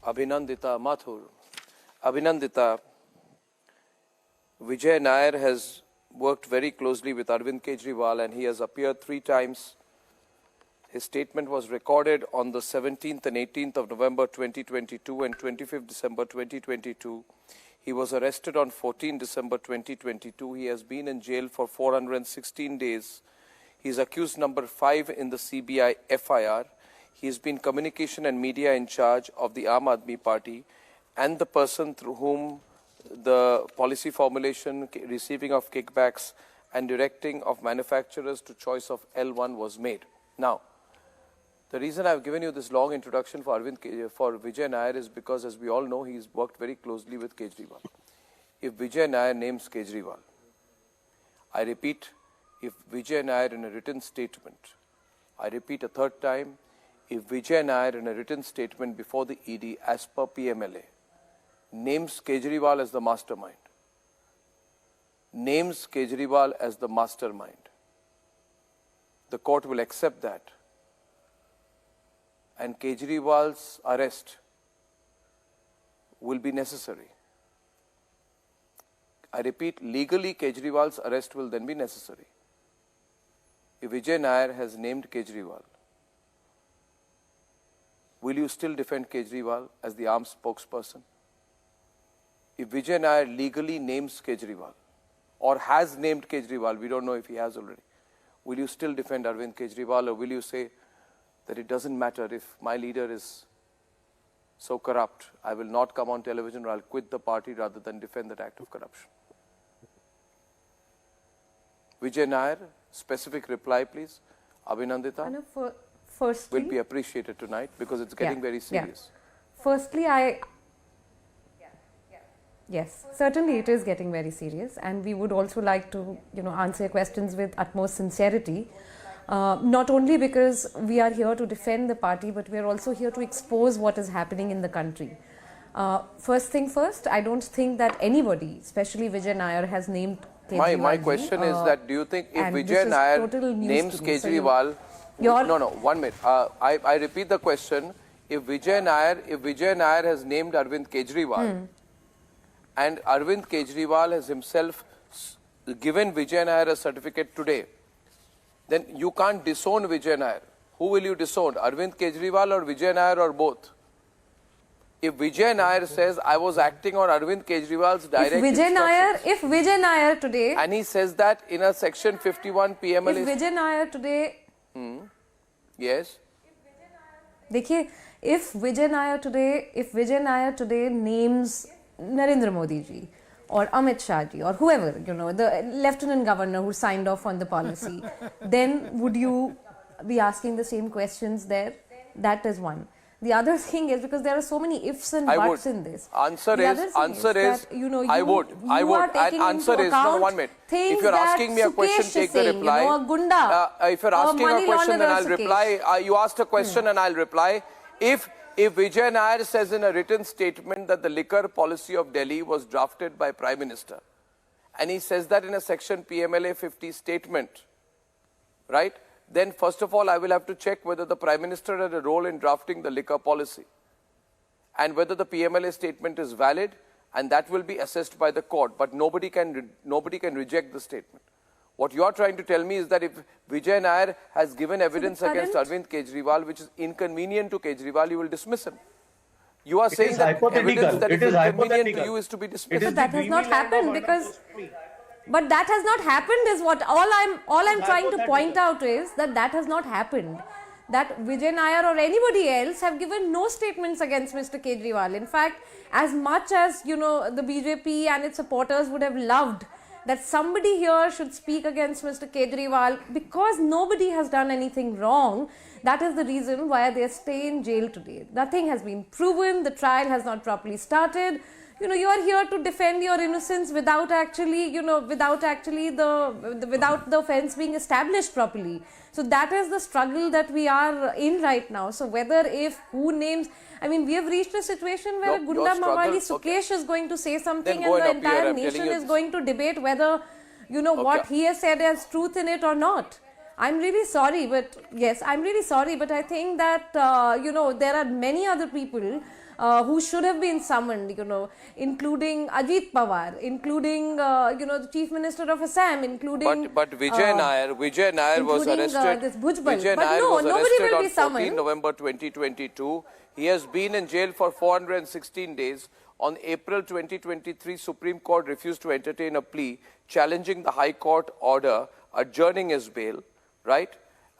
Abhinandita Mathur. Abhinandita, Vijay Nair has worked very closely with Arvind Kejriwal and he has appeared 3 times. His statement was recorded on the 17th and 18th of November 2022 and 25th December 2022. He was arrested on 14 December 2022. He has been in jail for 416 days. He is accused number 5 in the CBI FIR. He has been communication and media in charge of the Aam Aadmi Party and the person through whom the policy formulation, receiving of kickbacks and directing of manufacturers to choice of L1 was made. Now, the reason I have given you this long introduction for Vijay Nair is because, as we all know, he's worked very closely with Kejriwal. If Vijay Nair names Kejriwal, I repeat, if Vijay Nair in a written statement, I repeat a third time, if Vijay Nair in a written statement before the ED as per PMLA names Kejriwal as the mastermind, the court will accept that. And Kejriwal's arrest will be necessary. I repeat, legally Kejriwal's arrest will then be necessary. If Vijay Nair has named Kejriwal, will you still defend Kejriwal as the armed spokesperson? If Vijay Nair legally names Kejriwal or has named Kejriwal, we don't know if he has already, will you still defend Arvind Kejriwal, or will you say that it doesn't matter if my leader is so corrupt, I will not come on television or I'll quit the party rather than defend that act of corruption? Vijay Nair, specific reply please. Abhinandita, Arnab, firstly, will be appreciated tonight because it's getting very serious. Firstly, yes, certainly it is getting very serious, and we would also like to, answer your questions with utmost sincerity. Not only because we are here to defend the party, but we are also here to expose what is happening in the country. First thing first, I don't think that anybody, especially Vijay Nair, has named Kejriwal. My question is that, do you think if Vijay Nair names Kejriwal, no, 1 minute. I repeat the question. If Vijay Nair has named Arvind Kejriwal, and Arvind Kejriwal has himself given Vijay Nair a certificate today, then you can't disown Vijay Nair. Who will you disown? Arvind Kejriwal or Vijay Nair or both? If Vijay Nair says, I was acting on Arvind Kejriwal's direct instructions. If Vijay Nair today... And he says that in a section 51 PMLA... If Vijay Nair today... Yes? Dekhiye, if Vijay Nair today names Narendra Modi ji, or Amit Shah ji, or whoever, the Lieutenant Governor who signed off on the policy, then would you be asking the same questions there? That is one. The other thing is, because there are so many ifs and buts in this. Answer is, I would. Answer is, no, 1 minute. If you're asking me a question, take the reply. If you're asking a question, then I'll reply. You asked a question and I'll reply. If Vijay Nair says in a written statement that the liquor policy of Delhi was drafted by Prime Minister, and he says that in a section PMLA 50 statement, right? Then first of all, I will have to check whether the Prime Minister had a role in drafting the liquor policy and whether the PMLA statement is valid, and that will be assessed by the court, but nobody can reject the statement. What you are trying to tell me is that if Vijay Nair has given evidence against Arvind Kejriwal, which is inconvenient to Kejriwal, you will dismiss him. You are saying that evidence that is inconvenient to you is to be dismissed. But that has not happened because... But that has not happened is what all I'm trying to point out is that has not happened. That Vijay Nair or anybody else have given no statements against Mr. Kejriwal. In fact, as much as, the BJP and its supporters would have loved that somebody here should speak against Mr. Kejriwal, because nobody has done anything wrong, that is the reason why they stay in jail today. Nothing has been proven, the trial has not properly started. You are here to defend your innocence without actually, without the offence being established properly. So that is the struggle that we are in right now. So who names, we have reached a situation where Gunda Mawali Sukesh is going to say something and the entire nation is going to debate whether, what he has said has truth in it or not. I'm really sorry, but I think that, there are many other people who should have been summoned, including Ajit Pawar, including, the Chief Minister of Assam, including... But Vijay Nair was arrested. This Bhujbal. Vijay But Nair no, was nobody arrested will on be 14 summoned. November 2022. He has been in jail for 416 days. On April 2023, Supreme Court refused to entertain a plea challenging the High Court order adjourning his bail, right?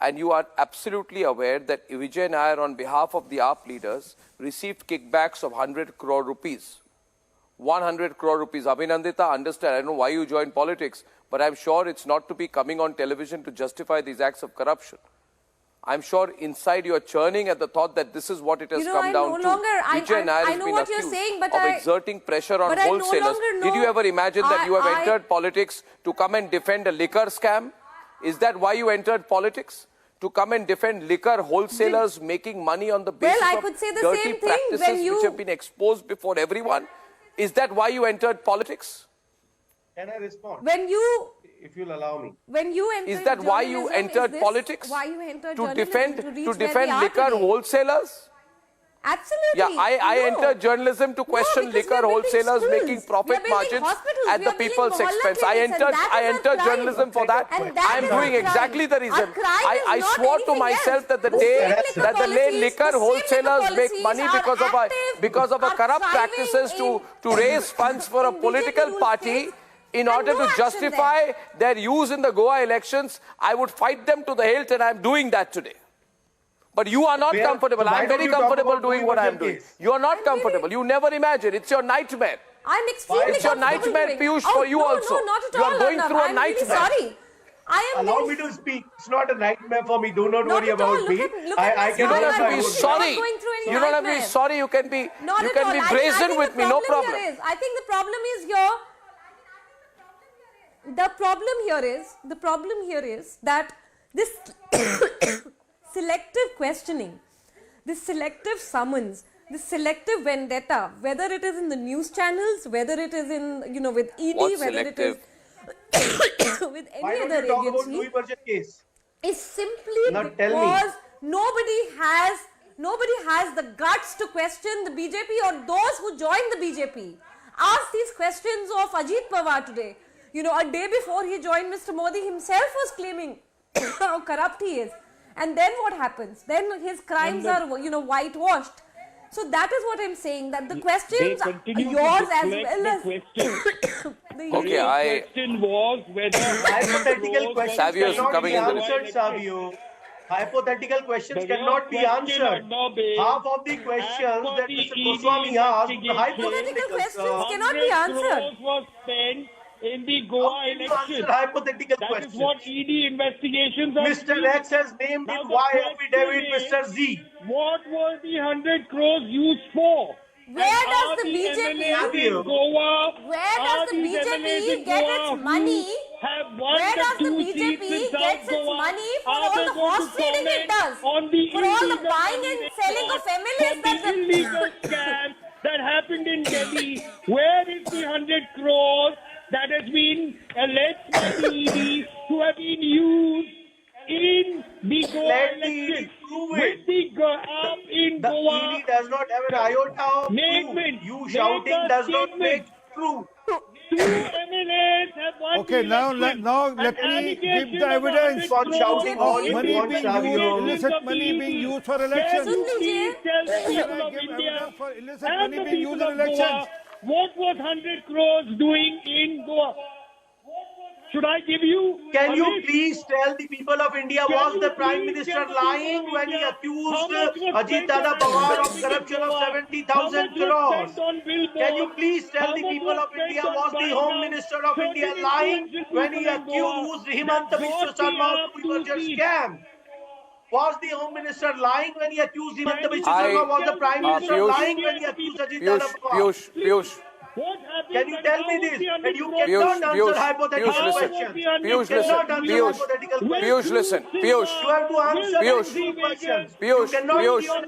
And you are absolutely aware that Vijay Nair, on behalf of the AAP leaders, received kickbacks of 100 crore rupees. 100 crore rupees. Abhinandita, understand, I don't know why you joined politics, but I'm sure it's not to be coming on television to justify these acts of corruption. I'm sure inside you're churning at the thought that this is what it has come down to. Vijay Nair has been accused of exerting pressure on wholesalers. Did you ever imagine that you have entered politics to come and defend a liquor scam? Is that why you entered politics? To come and defend liquor wholesalers making money on the basis of dirty practices which have been exposed before everyone? Is that why you entered politics? Can I respond? If you'll allow me. When you entered Is that why you entered politics? Why you entered to defend liquor today? wholesalers? Absolutely. Yeah, I entered journalism to question liquor wholesalers making profit margins at the people's expense. I entered journalism for that. I am doing exactly the reason. I swore to myself that the day liquor wholesalers make money because of a corrupt practices to raise funds for a political party, in order to justify their use in the Goa elections, I would fight them to the hilt, and I am doing that today. But you are not comfortable. I am very comfortable doing what I am doing. You are not comfortable. You never imagine. It's your nightmare. I'm extremely It's your nightmare, Piyush, for you also. No, not at you all. are going through a nightmare. Really sorry. Allow me to speak. It's not a nightmare for me. Do not worry about me. Look I at You don't can have to be sorry. You don't have to be sorry. You can be brazen with me. No problem. I think the problem is here. The problem here is that this selective questioning, this selective summons, this selective vendetta, whether it is in the news channels, whether it is in, with ED, whether it is with any other agency, is simply because nobody has the guts to question the BJP or those who joined the BJP. Ask these questions of Ajit Pawar today. A day before he joined, Mr. Modi himself was claiming how corrupt he is. And then what happens? Then his crimes are, whitewashed. So that is what I'm saying, that the questions are yours as well as... Okay, question was whether... Hypothetical questions cannot be answered, Savio. Hypothetical questions cannot be answered. Half of the questions that Mr. Goswami asked, hypothetical questions cannot be answered. Was spent in the Goa election. Hypothetical that questions. is what ED investigations are. Mr. X has named in Y affidavit Mr. Z. What were the 100 crores used for? Where does the BJP get its money? Where does the BJP get its money for all the horse trading it does? For all the buying and selling of MLAs that the illegal scam that happened in Delhi. Where is the 100 crores that has been alleged by the ED to have been used in the Goa election? With the AAP in Goa, ED does not have an iota of proof. You shouting does not make true. Two MLAs have won. Okay, now let me give the evidence for shouting all money being used, illicit money being used for elections. Please tell the people of India for illicit and money the being people used in of elections. Goa, what was 100 crores doing in Goa? Should I give you? Can you please tell the people of India, was the Prime Minister lying when he accused Ajit Pawar of corruption of 70,000 crores? Can you please tell the people of India, was the Home Minister of India lying when he accused Himanta Biswa Sarma of the scam? Was the Home Minister lying when he accused Himanta Biswa Sarma? Was the Prime Minister lying when he accused Ajit Pawar? Piyush. Can you tell me this? And you cannot answer hypothetical questions. Piyush, listen. Piyush, you have to answer questions. You cannot be on